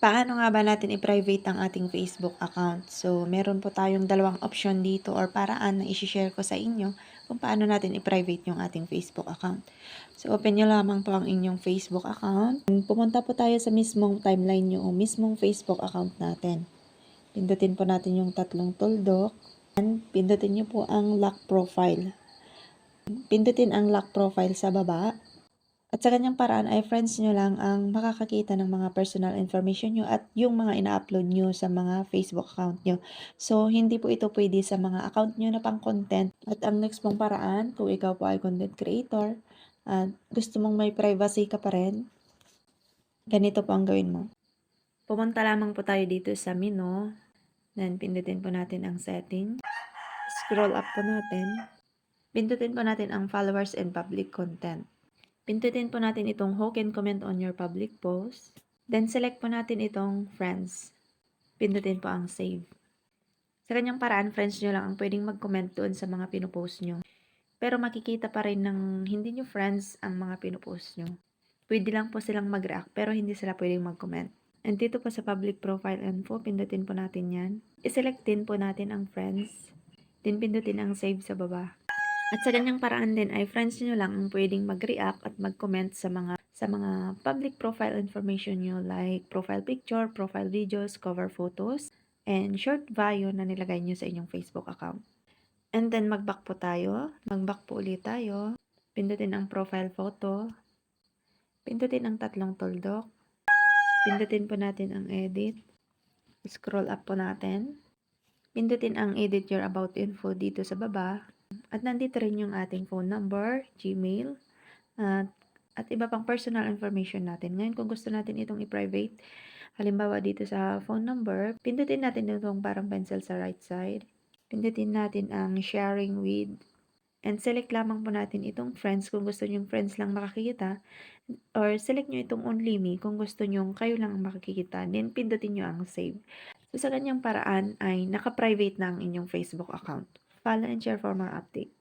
Paano nga ba natin i-private ang ating Facebook account? So, meron po tayong dalawang option dito or paraan na i-share ko sa inyo kung paano natin i-private yung ating Facebook account. So, open nyo lamang po ang inyong Facebook account. Pumunta po tayo sa mismong timeline nyo o mismong Facebook account natin. Pindutin po natin yung tatlong tuldok. Pindutin nyo po ang lock profile. Pindutin ang lock profile sa baba. At sa ganyang paraan ay friends nyo lang ang makakakita ng mga personal information nyo at yung mga ina-upload nyo sa mga Facebook account nyo. So, hindi po ito pwede sa mga account nyo na pang content. At ang next pong paraan, kung ikaw po ay content creator at gusto mong may privacy ka pa rin, ganito po ang gawin mo. Pumunta lamang po tayo dito sa menu. Then, pindutin po natin ang setting. Scroll up po natin. Pindutin po natin ang followers and public content. Pindutin po natin itong who can comment on your public post. Then, select po natin itong friends. Pindutin po ang save. Sa kanyang paraan, friends nyo lang ang pwedeng mag-comment doon sa mga pinupost nyo. Pero makikita pa rin ng hindi nyo friends ang mga pinupost nyo. Pwede lang po silang mag-react pero hindi sila pwedeng mag-comment. And dito po sa public profile info, pindutin po natin yan. I-select din po natin ang friends. Then, pindutin ang save sa baba. At sa ganyang paraan din ay friends nyo lang ang pwedeng mag-react at mag-comment sa mga public profile information nyo like profile picture, profile videos, cover photos, and short bio na nilagay nyo sa inyong Facebook account. And then mag-back po tayo. Mag-back po ulit tayo. Pindutin ang profile photo. Pindutin ang tatlong tuldok. Pindutin po natin ang edit. Scroll up po natin. Pindutin ang edit your about info dito sa baba. At nandito rin yung ating phone number, Gmail, at iba pang personal information natin. Ngayon, kung gusto natin itong i-private, halimbawa dito sa phone number, pindutin natin itong parang pencil sa right side. Pindutin natin ang sharing with, and select lamang po natin itong friends kung gusto nyong friends lang makakita, or select nyo itong only me kung gusto nyong kayo lang ang makikita. Then, pindutin nyo ang save. So, sa ganyang paraan ay naka-private na ang inyong Facebook account. Follow and share for more updates.